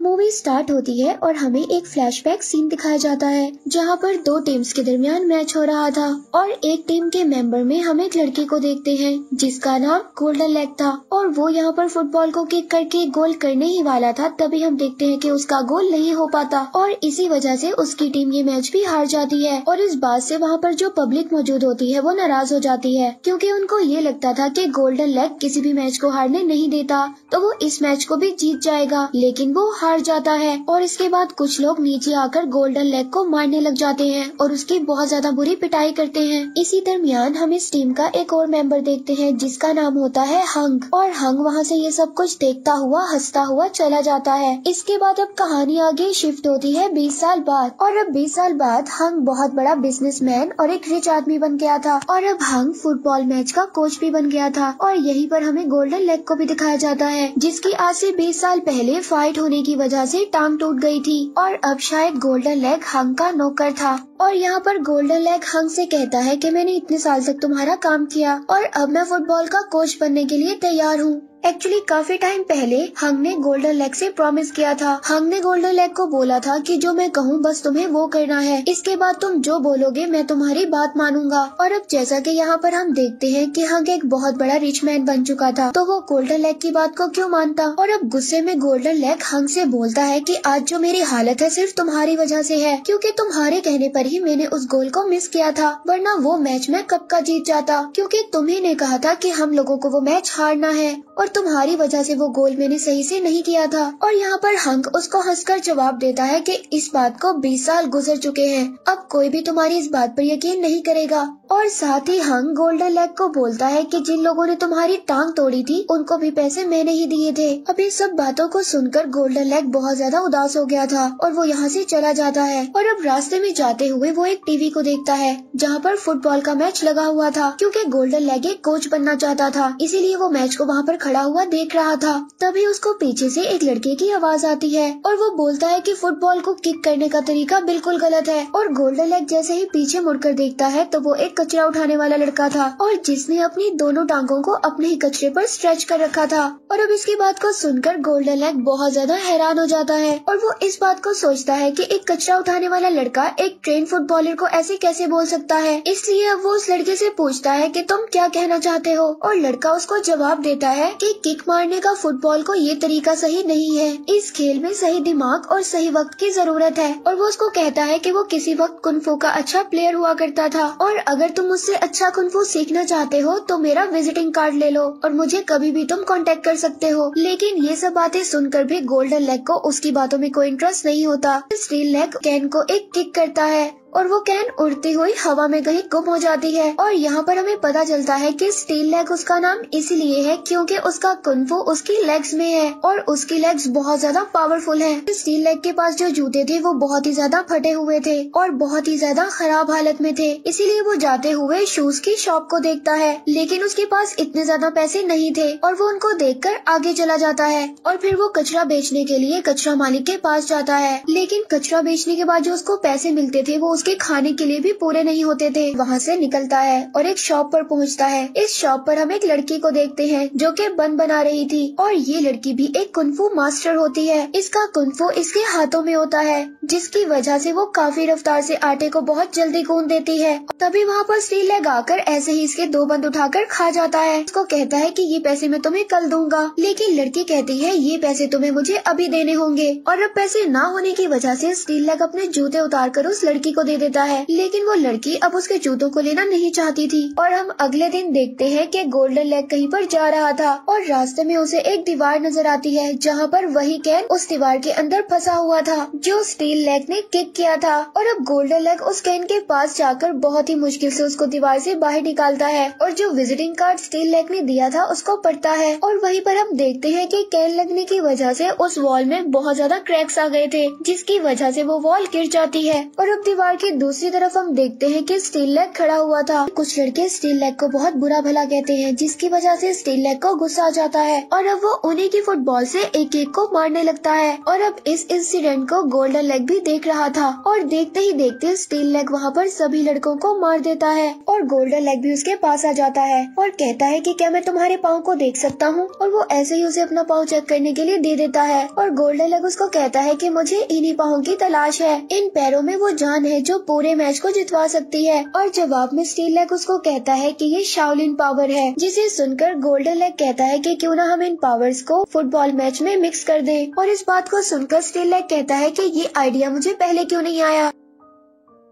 Movie start होती है और हमें एक फ्लैशबैक सीन दिखाया जाता है जहाँ पर दो टीम्स के दरमियान मैच हो रहा था और एक टीम के मेंबर में हम एक लड़के को देखते हैं जिसका नाम गोल्डन लेग था और वो यहाँ पर फुटबॉल को किक करके गोल करने ही वाला था। तभी हम देखते हैं कि उसका गोल नहीं हो पाता और इसी वजह से उसकी टीम ये मैच भी हार जाती है। और इस बात से वहाँ पर जो पब्लिक मौजूद होती है वो नाराज हो जाती है क्योंकि उनको ये लगता था कि गोल्डन लेग किसी भी मैच को हारने नहीं देता, तो वो इस मैच को भी जीत जाएगा, लेकिन वो हार जाता है। और इसके बाद कुछ लोग नीचे आकर गोल्डन लेग को मारने लग जाते हैं और उसकी बहुत ज्यादा बुरी पिटाई करते हैं। इसी दरमियान हम इस टीम का एक और मेंबर देखते हैं जिसका नाम होता है हंग, और हंग वहाँ से ये सब कुछ देखता हुआ हंसता हुआ चला जाता है। इसके बाद अब कहानी आगे शिफ्ट होती है 20 साल बाद, और अब 20 साल बाद हंग बहुत बड़ा बिजनेसमैन और एक रिच आदमी बन गया था और अब हंग फुटबॉल मैच का कोच भी बन गया था। और यहीं पर हमें गोल्डन लेग को भी दिखाया जाता है जिसकी आज से 20 साल पहले फाइट होने की वजह से टांग टूट गई थी और अब शायद गोल्डन लेग हंग का नौकर था। और यहाँ पर गोल्डन लेग हंग से कहता है कि मैंने इतने साल तक तुम्हारा काम किया और अब मैं फुटबॉल का कोच बनने के लिए तैयार हूँ। एक्चुअली काफी टाइम पहले हंग ने गोल्डन लेग से प्रॉमिस किया था। हंग ने गोल्डन लेग को बोला था कि जो मैं कहूँ बस तुम्हें वो करना है, इसके बाद तुम जो बोलोगे मैं तुम्हारी बात मानूंगा। और अब जैसा कि यहाँ पर हम देखते हैं कि हंग एक बहुत बड़ा रिच मैन बन चुका था, तो वो गोल्डन लेग की बात को क्यों मानता। और अब गुस्से में गोल्डन लेग हंग से बोलता है कि आज जो मेरी हालत है सिर्फ तुम्हारी वजह से है, क्योंकि तुम्हारे कहने पर ही मैंने उस गोल को मिस किया था, वरना वो मैच मैं कब का जीत जाता, क्योंकि तुम्ही ने कहा था कि हम लोगों को वो मैच हारना है और तुम्हारी वजह से वो गोल मैंने सही से नहीं किया था। और यहाँ पर हंग उसको हंसकर जवाब देता है कि इस बात को 20 साल गुजर चुके हैं, अब कोई भी तुम्हारी इस बात पर यकीन नहीं करेगा। और साथ ही हंग गोल्डन लेग को बोलता है कि जिन लोगों ने तुम्हारी टांग तोड़ी थी उनको भी पैसे मैंने ही दिए थे। अब ये सब बातों को सुनकर गोल्डन लेग बहुत ज्यादा उदास हो गया था और वो यहाँ से चला जाता है। और अब रास्ते में जाते हुए वो एक टीवी को देखता है जहाँ पर फुटबॉल का मैच लगा हुआ था, क्योंकि गोल्डन लेग एक कोच बनना चाहता था, इसीलिए वो मैच को वहाँ पर खड़ा हुआ देख रहा था। तभी उसको पीछे से एक लड़के की आवाज आती है और वो बोलता है कि फुटबॉल को किक करने का तरीका बिल्कुल गलत है। और गोल्डन लेग जैसे ही पीछे मुड़कर देखता है तो वो एक कचरा उठाने वाला लड़का था और जिसने अपनी दोनों टांगों को अपने ही कचरे पर स्ट्रेच कर रखा था। और अब इसकी बात को सुनकर गोल्डन लेग बहुत ज्यादा हैरान हो जाता है और वो इस बात को सोचता है कि एक कचरा उठाने वाला लड़का एक ट्रेन फुटबॉलर को ऐसे कैसे बोल सकता है। इसलिए अब वो उस लड़के से पूछता है कि तुम क्या कहना चाहते हो, और लड़का उसको जवाब देता है कि किक मारने का फुटबॉल को ये तरीका सही नहीं है, इस खेल में सही दिमाग और सही वक्त की जरूरत है। और वो उसको कहता है कि वो किसी वक्त कुंफू का अच्छा प्लेयर हुआ करता था और अगर तुम मुझसे अच्छा कुंफू सीखना चाहते हो तो मेरा विजिटिंग कार्ड ले लो और मुझे कभी भी तुम कांटेक्ट कर सकते हो। लेकिन ये सब बातें सुनकर भी गोल्डन लेग को उसकी बातों में कोई इंटरेस्ट नहीं होता। स्टील लेग कैन को एक किक करता है और वो कैन उड़ती हुई हवा में कहीं गुम हो जाती है। और यहाँ पर हमें पता चलता है कि स्टील लेग उसका नाम इसलिए है क्योंकि उसका कुंफू उसकी लेग्स में है और उसकी लेग्स बहुत ज्यादा पावरफुल है। स्टील लेग के पास जो जूते थे वो बहुत ही ज्यादा फटे हुए थे और बहुत ही ज्यादा खराब हालत में थे, इसीलिए वो जाते हुए शूज की शॉप को देखता है, लेकिन उसके पास इतने ज्यादा पैसे नहीं थे और वो उनको देखकर आगे चला जाता है। और फिर वो कचरा बेचने के लिए कचरा मालिक के पास जाता है, लेकिन कचरा बेचने के बाद जो उसको पैसे मिलते थे वो के खाने के लिए भी पूरे नहीं होते थे। वहाँ से निकलता है और एक शॉप पर पहुँचता है। इस शॉप पर हम एक लड़की को देखते हैं जो कि बन बना रही थी और ये लड़की भी एक कुंफू मास्टर होती है। इसका कुंफू इसके हाथों में होता है जिसकी वजह से वो काफी रफ्तार से आटे को बहुत जल्दी गूंद देती है। तभी वहाँ पर स्टील लेग आकर ऐसे ही इसके 2 बंद उठाकर खा जाता है। उसको कहता है कि ये पैसे मैं तुम्हें कल दूंगा, लेकिन लड़की कहती है ये पैसे तुम्हें मुझे अभी देने होंगे। और अब पैसे न होने की वजह से स्टील लेग अपने जूते उतार कर उस लड़की को दे देता है, लेकिन वो लड़की अब उसके जूतों को लेना नहीं चाहती थी। और हम अगले दिन देखते हैं कि गोल्डन लेग कहीं पर जा रहा था और रास्ते में उसे एक दीवार नजर आती है जहाँ पर वही कैन उस दीवार के अंदर फंसा हुआ था जो स्टील लेग ने किक किया था। और अब गोल्डन लेग उस कैन के पास जाकर बहुत ही मुश्किल से उसको दीवार से बाहर निकालता है और जो विजिटिंग कार्ड स्टील लेग ने दिया था उसको पढ़ता है। और वहीं पर हम देखते हैं कि कैन लगने की वजह से उस वॉल में बहुत ज्यादा क्रैक्स आ गए थे जिसकी वजह से वो वॉल गिर जाती है और अब दीवार दीवार की दूसरी तरफ हम देखते हैं कि स्टील लेग खड़ा हुआ था। कुछ लड़के स्टील लेग को बहुत बुरा भला कहते हैं, जिसकी वजह से स्टील लेग को गुस्सा आ जाता है और अब वो उन्हीं की फुटबॉल से एक एक को मारने लगता है। और अब इस इंसिडेंट को गोल्डन लेग भी देख रहा था और देखते ही देखते स्टील लेग वहाँ पर सभी लड़कों को मार देता है और गोल्डन लेग भी उसके पास आ जाता है और कहता है कि क्या मैं तुम्हारे पाँव को देख सकता हूँ, और वो ऐसे ही उसे अपना पाँव चेक करने के लिए दे देता है। और गोल्डन लेग उसको कहता है कि मुझे इन्हीं पाँव की तलाश है, इन पैरों में वो जान है जो पूरे मैच को जितवा सकती है। और जवाब में स्टील लेग उसको कहता है कि ये शाओलिन पावर है, जिसे सुनकर गोल्डन लेग कहता है कि क्यों ना हम इन पावर्स को फुटबॉल मैच में मिक्स कर दें। और इस बात को सुनकर स्टील लेग कहता है कि ये आइडिया मुझे पहले क्यों नहीं आया।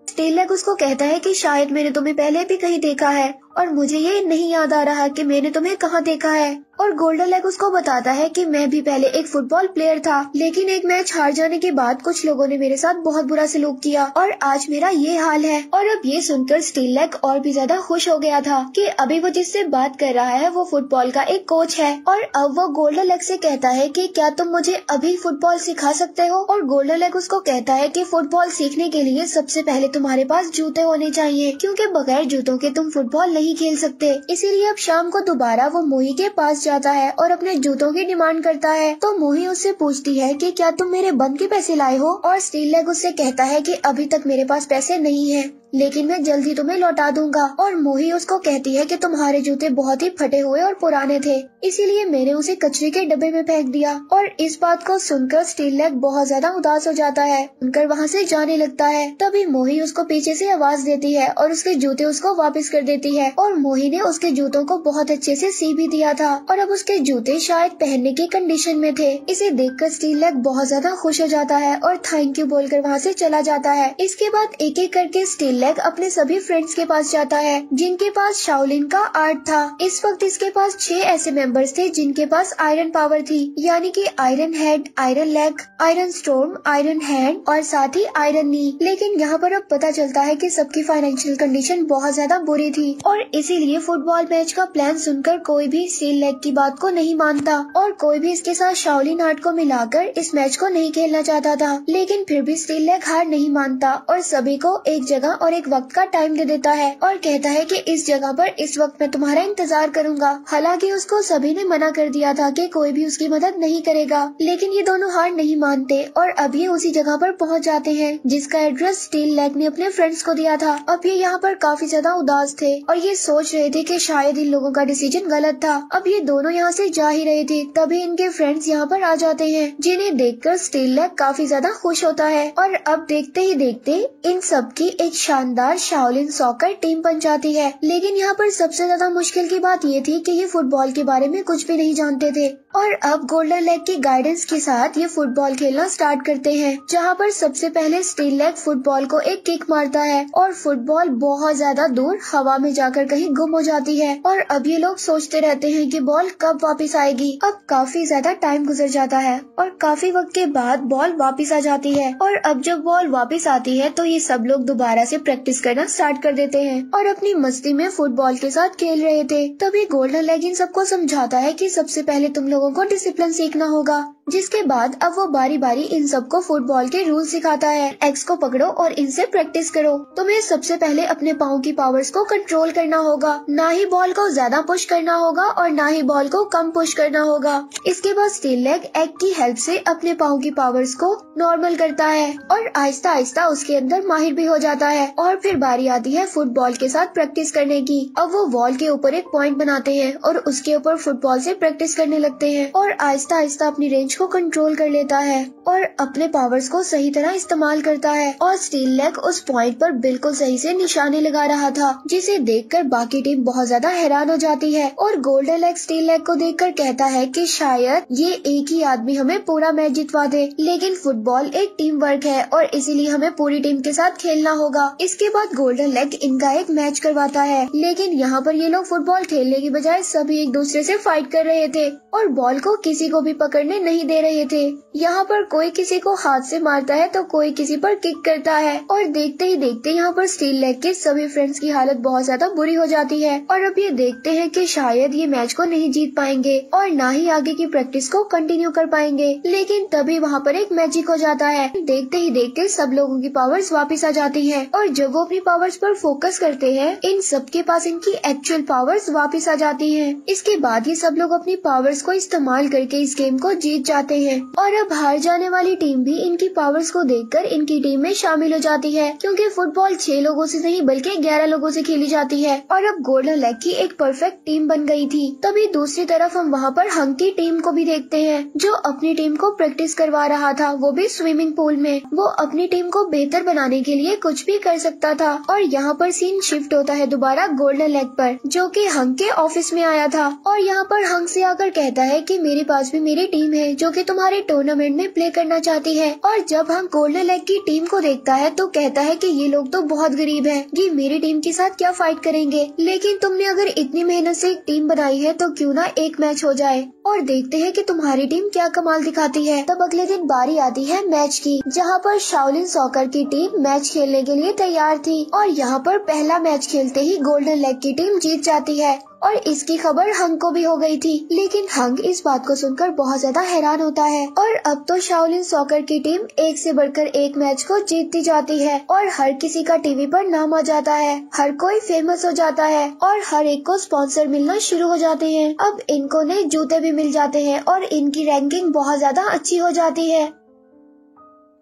स्टील लेग उसको कहता है कि शायद मैंने तुम्हें पहले भी कहीं देखा है और मुझे ये नहीं याद आ रहा कि मैंने तुम्हें कहाँ देखा है। और गोल्डन लेग उसको बताता है कि मैं भी पहले एक फुटबॉल प्लेयर था, लेकिन एक मैच हार जाने के बाद कुछ लोगों ने मेरे साथ बहुत बुरा सलूक किया और आज मेरा ये हाल है। और अब ये सुनकर स्टील लेग और भी ज्यादा खुश हो गया था कि अभी वो जिससे बात कर रहा है वो फुटबॉल का एक कोच है। और अब वो गोल्डन लेग से कहता है कि क्या तुम मुझे अभी फुटबॉल सिखा सकते हो। और गोल्डन लेग उसको कहता है कि फुटबॉल सीखने के लिए सबसे पहले तुम्हारे पास जूते होने चाहिए, क्योंकि बगैर जूतों के तुम फुटबॉल नहीं खेल सकते। इसीलिए अब शाम को दोबारा वो मोही के पास जाता है और अपने जूतों की डिमांड करता है। तो मोही उससे पूछती है कि क्या तुम मेरे बंद के पैसे लाए हो। और स्टील लेग उससे कहता है कि अभी तक मेरे पास पैसे नहीं है, लेकिन मैं जल्दी तुम्हें लौटा दूंगा। और मोही उसको कहती है कि तुम्हारे जूते बहुत ही फटे हुए और पुराने थे, इसीलिए मैंने उसे कचरे के डब्बे में फेंक दिया। और इस बात को सुनकर स्टील लेग बहुत ज्यादा उदास हो जाता है, उनकर वहाँ से जाने लगता है। तभी मोही उसको पीछे से आवाज देती है और उसके जूते उसको वापस कर देती है। और मोही ने उसके जूतों को बहुत अच्छे से सी भी दिया था और अब उसके जूते शायद पहनने की कंडीशन में थे। इसे देखकर स्टील लेग बहुत ज्यादा खुश हो जाता है और थैंक यू बोलकर वहाँ से चला जाता है। इसके बाद एक एक करके स्टील लेग अपने सभी फ्रेंड्स के पास जाता है जिनके पास शाओलिन का आर्ट था। इस वक्त इसके पास 6 ऐसे मेंबर्स थे जिनके पास आयरन पावर थी, यानी कि iron head, iron leg, iron storm, iron hand और साथ ही आयरन नी। लेकिन यहाँ पर अब पता चलता है कि सबकी फाइनेंशियल कंडीशन बहुत ज्यादा बुरी थी और इसीलिए फुटबॉल मैच का प्लान सुनकर कोई भी स्टील लेग की बात को नहीं मानता और कोई भी इसके साथ शाओलिन आर्ट को मिलाकर इस मैच को नहीं खेलना चाहता था। लेकिन फिर भी स्टील लेग हार नहीं मानता और सभी को एक जगह और एक वक्त का टाइम दे देता है और कहता है कि इस जगह पर इस वक्त मैं तुम्हारा इंतजार करूंगा। हालांकि उसको सभी ने मना कर दिया था कि कोई भी उसकी मदद नहीं करेगा, लेकिन ये दोनों हार नहीं मानते और अब ये उसी जगह पर पहुंच जाते हैं जिसका एड्रेस स्टील लेग ने अपने फ्रेंड्स को दिया था। अब ये यहाँ पर काफी ज्यादा उदास थे और ये सोच रहे थे कि शायद इन लोगों का डिसीजन गलत था। अब ये दोनों यहाँ से जा ही रहे थे, तभी इनके फ्रेंड्स यहाँ पर आ जाते हैं, जिन्हें देखकर स्टील लेग काफी ज्यादा खुश होता है। और अब देखते ही देखते इन सब की एक शानदार शाओलिन सॉकर टीम बन जाती है। लेकिन यहाँ पर सबसे ज्यादा मुश्किल की बात ये थी कि ये फुटबॉल के बारे में कुछ भी नहीं जानते थे और अब गोल्डन लेग की गाइडेंस के साथ ये फुटबॉल खेलना स्टार्ट करते हैं, जहाँ पर सबसे पहले स्टील लेग फुटबॉल को एक किक मारता है और फुटबॉल बहुत ज्यादा दूर हवा में जाकर कहीं गुम हो जाती है। और अब ये लोग सोचते रहते हैं कि बॉल कब वापस आएगी। अब काफी ज्यादा टाइम गुजर जाता है और काफी वक्त के बाद बॉल वापस आ जाती है और अब जब बॉल वापस आती है तो ये सब लोग दोबारा से प्रैक्टिस करना स्टार्ट कर देते हैं और अपनी मस्ती में फुटबॉल के साथ खेल रहे थे। तभी गोल्डन लेग इन सबको समझाता है कि सबसे पहले तुम लोगों को डिसिप्लिन सीखना होगा, जिसके बाद अब वो बारी बारी इन सबको फुटबॉल के रूल सिखाता है। एक्स को पकड़ो और इनसे प्रैक्टिस करो। तुम्हें सबसे पहले अपने पाँव की पावर्स को कंट्रोल करना होगा, ना ही बॉल को ज्यादा पुश करना होगा और ना ही बॉल को कम पुश करना होगा। इसके बाद स्टील लेग एग की हेल्प से अपने पाँव की पावर्स को नॉर्मल करता है और आहिस्ता आहिस्ता उसके अंदर माहिर भी हो जाता है। और फिर बारी आती है फुटबॉल के साथ प्रैक्टिस करने की। अब वो वॉल के ऊपर एक पॉइंट बनाते हैं और उसके ऊपर फुटबॉल से प्रैक्टिस करने लगते हैं और आहिस्ता आहिस्ता अपनी रेंज को कंट्रोल कर लेता है और अपने पावर्स को सही तरह इस्तेमाल करता है। और स्टील लेग उस पॉइंट पर बिल्कुल सही से निशाने लगा रहा था, जिसे देखकर बाकी टीम बहुत ज्यादा हैरान हो जाती है और गोल्डन लेग स्टील लेग को देखकर कहता है कि शायद ये एक ही आदमी हमें पूरा मैच जितवा दे, लेकिन फुटबॉल एक टीम वर्क है और इसीलिए हमें पूरी टीम के साथ खेलना होगा। इसके बाद गोल्डन लेग इनका एक मैच करवाता है, लेकिन यहाँ पर ये लोग फुटबॉल खेलने की बजाय सभी एक दूसरे से फाइट कर रहे थे और बॉल को किसी को भी पकड़ने नहीं नहीं दे रहे थे। यहाँ पर कोई किसी को हाथ से मारता है तो कोई किसी पर किक करता है और देखते ही देखते यहाँ पर स्टील लेग के सभी फ्रेंड्स की हालत बहुत ज्यादा बुरी हो जाती है और अब ये देखते हैं कि शायद ये मैच को नहीं जीत पाएंगे और ना ही आगे की प्रैक्टिस को कंटिन्यू कर पाएंगे। लेकिन तभी वहाँ पर एक मैजिक हो जाता है। देखते ही देखते सब लोगों की पावर्स वापस आ जाती है और जब वो अपनी पावर्स पर फोकस करते हैं इन सबके पास इनकी एक्चुअल पावर्स वापस आ जाती है। इसके बाद ये सब लोग अपनी पावर्स को इस्तेमाल करके इस गेम को जीत जाते हैं और अब हार जाने वाली टीम भी इनकी पावर्स को देखकर इनकी टीम में शामिल हो जाती है, क्योंकि फुटबॉल 6 लोगों से नहीं बल्कि 11 लोगों से खेली जाती है और अब गोल्डन लेग की एक परफेक्ट टीम बन गई थी। तभी दूसरी तरफ हम वहाँ पर हंक की टीम को भी देखते हैं जो अपनी टीम को प्रैक्टिस करवा रहा था, वो भी स्विमिंग पूल में। वो अपनी टीम को बेहतर बनाने के लिए कुछ भी कर सकता था और यहाँ पर सीन शिफ्ट होता है दोबारा गोल्डन लेग पर, जो कि हंक के ऑफिस में आया था और यहाँ पर हंक से आकर कहता है कि मेरे पास भी मेरी टीम है जो कि तुम्हारे टूर्नामेंट में प्ले करना चाहती है। और जब हंक गोल्डन लेग की टीम को देखता है तो कहता है कि ये लोग तो बहुत गरीब हैं, ये मेरी टीम के साथ क्या फाइट करेंगे, लेकिन तुमने अगर इतनी मेहनत से एक टीम बनाई है तो क्यों ना एक मैच हो जाए और देखते हैं कि तुम्हारी टीम क्या कमाल दिखाती है। तब अगले दिन बारी आती है मैच की, जहाँ पर शाओलिन सॉकर की टीम मैच खेलने के लिए तैयार थी और यहाँ पर पहला मैच खेलते ही गोल्डन लेग की टीम जीत जाती है और इसकी खबर हंक को भी हो गई थी। लेकिन हंक इस बात को सुनकर बहुत ज्यादा हैरान होता है और अब तो शाओलिन सॉकर की टीम एक से बढ़कर एक मैच को जीतती जाती है और हर किसी का टीवी पर नाम आ जाता है, हर कोई फेमस हो जाता है और हर एक को स्पॉन्सर मिलना शुरू हो जाते हैं। अब इनको नए जूते भी मिल जाते हैं और इनकी रैंकिंग बहुत ज्यादा अच्छी हो जाती है।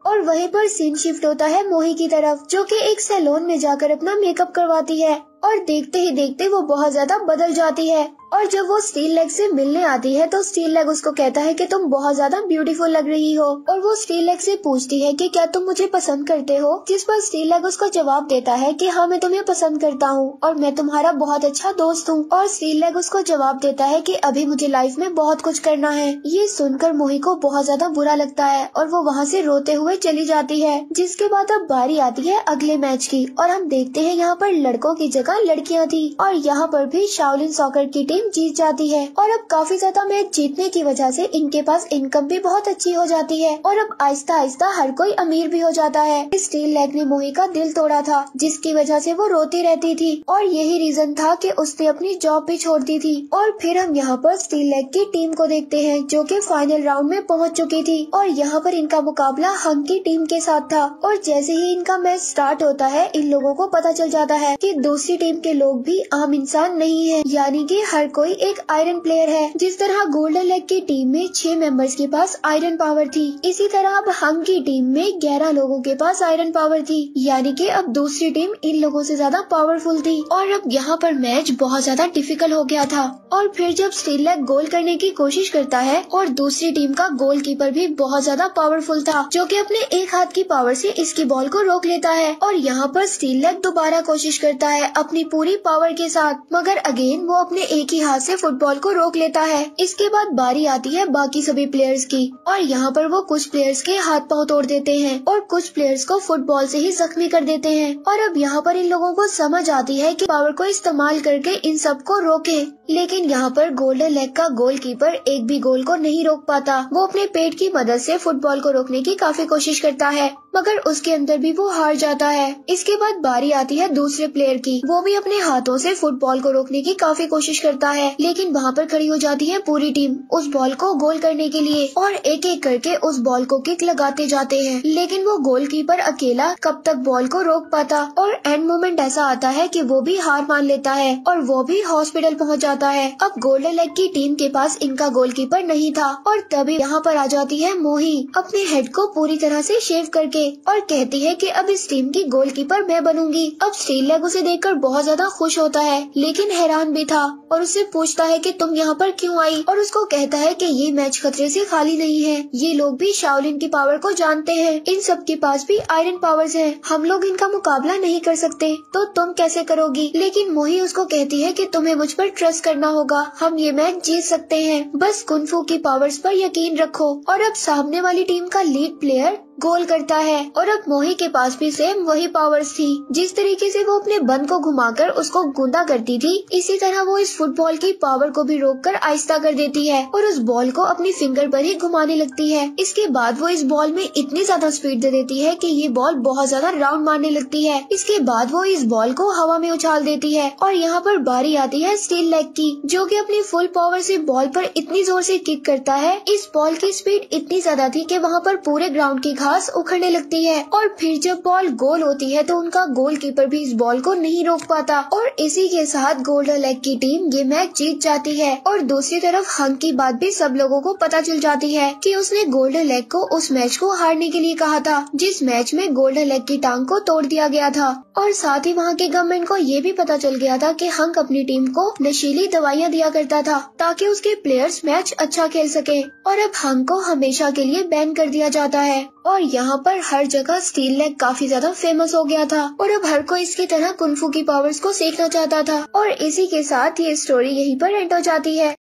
और वहीं पर सीन शिफ्ट होता है मोही की तरफ, जो कि एक सैलून में जाकर अपना मेकअप करवाती है और देखते ही देखते वो बहुत ज्यादा बदल जाती है। और जब वो स्टील लेग से मिलने आती है तो स्टील लेग उसको कहता है कि तुम बहुत ज्यादा ब्यूटीफुल लग रही हो और वो स्टील लेग से पूछती है कि क्या तुम मुझे पसंद करते हो, जिस पर स्टील लेग उसको जवाब देता है कि हाँ मैं तुम्हें पसंद करता हूँ और मैं तुम्हारा बहुत अच्छा दोस्त हूँ। और स्टील लेग उसको जवाब देता है कि अभी मुझे लाइफ में बहुत कुछ करना है। ये सुनकर मोही को बहुत ज्यादा बुरा लगता है और वो वहाँ से रोते हुए चली जाती है। जिसके बाद अब बारी आती है अगले मैच की और हम देखते हैं यहाँ पर लड़कों की जगह लड़कियाँ थी और यहाँ पर भी शाओलिन सॉकर की टीम जीत जाती है और अब काफी ज्यादा मैच जीतने की वजह से इनके पास इनकम भी बहुत अच्छी हो जाती है और अब आहिस्ता आहिस्ता हर कोई अमीर भी हो जाता है। स्टील लेग ने मोही का दिल तोड़ा था, जिसकी वजह से वो रोती रहती थी और यही रीजन था कि उसने अपनी जॉब भी छोड़ दी थी। और फिर हम यहाँ पर स्टील लेग की टीम को देखते हैं जो कि फाइनल राउंड में पहुँच चुकी थी और यहाँ पर इनका मुकाबला हंक की टीम के साथ था। और जैसे ही इनका मैच स्टार्ट होता है इन लोगों को पता चल जाता है कि दूसरी टीम के लोग भी आम इंसान नहीं है, यानी कि हर कोई एक आयरन प्लेयर है। जिस तरह गोल्डन लेग की टीम में 6 मेंबर्स के पास आयरन पावर थी, इसी तरह अब हंक की टीम में 11 लोगों के पास आयरन पावर थी, यानी कि अब दूसरी टीम इन लोगों से ज्यादा पावरफुल थी। और अब यहाँ पर मैच बहुत ज्यादा डिफिकल्ट हो गया था। और फिर जब स्टील लेग गोल करने की कोशिश करता है और दूसरी टीम का गोलकीपर भी बहुत ज्यादा पावरफुल था, जो कि अपने एक हाथ की पावर से इसकी बॉल को रोक लेता है और यहाँ पर स्टील लेग दोबारा कोशिश करता है अपनी पूरी पावर के साथ, मगर अगेन वो अपने एक ही हाथ से फुटबॉल को रोक लेता है। इसके बाद बारी आती है बाकी सभी प्लेयर्स की और यहाँ पर वो कुछ प्लेयर्स के हाथ पांव तोड़ देते हैं और कुछ प्लेयर्स को फुटबॉल से ही जख्मी कर देते हैं। और अब यहाँ पर इन लोगों को समझ आती है कि पावर को इस्तेमाल करके इन सबको रोके, लेकिन यहाँ पर गोल्डन लेग का गोलकीपर एक भी गोल को नहीं रोक पाता। वो अपने पेट की मदद से फुटबॉल को रोकने की काफी कोशिश करता है, मगर उसके अंदर भी वो हार जाता है। इसके बाद बारी आती है दूसरे प्लेयर की, वो भी अपने हाथों से फुटबॉल को रोकने की काफी कोशिश करता है, लेकिन वहाँ पर खड़ी हो जाती है पूरी टीम उस बॉल को गोल करने के लिए और एक एक करके उस बॉल को किक लगाते जाते हैं, लेकिन वो गोलकीपर अकेला कब तक बॉल को रोक पाता। और एंड मोमेंट ऐसा आता है कि वो भी हार मान लेता है और वो भी हॉस्पिटल पहुँच जाता है। अब गोल्डन लेग की टीम के पास इनका गोलकीपर नहीं था और तभी यहाँ पर आ जाती है मोही अपने हेड को पूरी तरह से शेव करके और कहती है कि अब इस टीम की गोलकीपर मैं बनूंगी। अब स्टील लेग उसे देखकर बहुत ज्यादा खुश होता है, लेकिन हैरान भी था और उससे पूछता है कि तुम यहाँ पर क्यों आई, और उसको कहता है कि ये मैच खतरे से खाली नहीं है, ये लोग भी शाओलिन की पावर को जानते हैं, इन सब के पास भी आयरन पावर्स हैं, हम लोग इनका मुकाबला नहीं कर सकते, तो तुम कैसे करोगी। लेकिन मोही उसको कहती है कि तुम्हें मुझ पर ट्रस्ट करना होगा, हम ये मैच जीत सकते हैं, बस कुनफू की पावर्स पर यकीन रखो। और अब सामने वाली टीम का लीड प्लेयर गोल करता है और अब मोही के पास भी सेम वही पावर्स थी। जिस तरीके से वो अपने बंद को घुमाकर उसको गूंदा करती थी, इसी तरह वो इस फुटबॉल बॉल की पावर को भी रोककर आहिस्ता कर देती है और उस बॉल को अपनी फिंगर पर ही घुमाने लगती है। इसके बाद वो इस बॉल में इतनी ज्यादा स्पीड दे देती है कि ये बॉल बहुत ज्यादा राउंड मारने लगती है। इसके बाद वो इस बॉल को हवा में उछाल देती है और यहाँ पर बारी आती है स्टील लेग की, जो कि अपनी फुल पावर से बॉल पर इतनी जोर से किक करता है। इस बॉल की स्पीड इतनी ज्यादा थी कि वहाँ पर पूरे ग्राउंड की घास उखड़ने लगती है और फिर जब बॉल गोल होती है तो उनका गोलकीपर भी इस बॉल को नहीं रोक पाता और इसी के साथ गोल्डन लेग की टीम ये मैच जीत जाती है। और दूसरी तरफ हंक की बात भी सब लोगों को पता चल जाती है कि उसने गोल्डन लेग को उस मैच को हारने के लिए कहा था जिस मैच में गोल्डन लेग की टांग को तोड़ दिया गया था। और साथ ही वहाँ के गवर्नमेंट को ये भी पता चल गया था कि हंक अपनी टीम को नशीली दवाइयाँ दिया करता था ताकि उसके प्लेयर्स मैच अच्छा खेल सके। और अब हंक को हमेशा के लिए बैन कर दिया जाता है और यहाँ पर हर जगह स्टील लेग काफी ज्यादा फेमस हो गया था और अब हर कोई इसकी तरह कुंफू की पावर्स को सीखना चाहता था। और इसी के साथ ये स्टोरी यहीं पर एंड हो जाती है।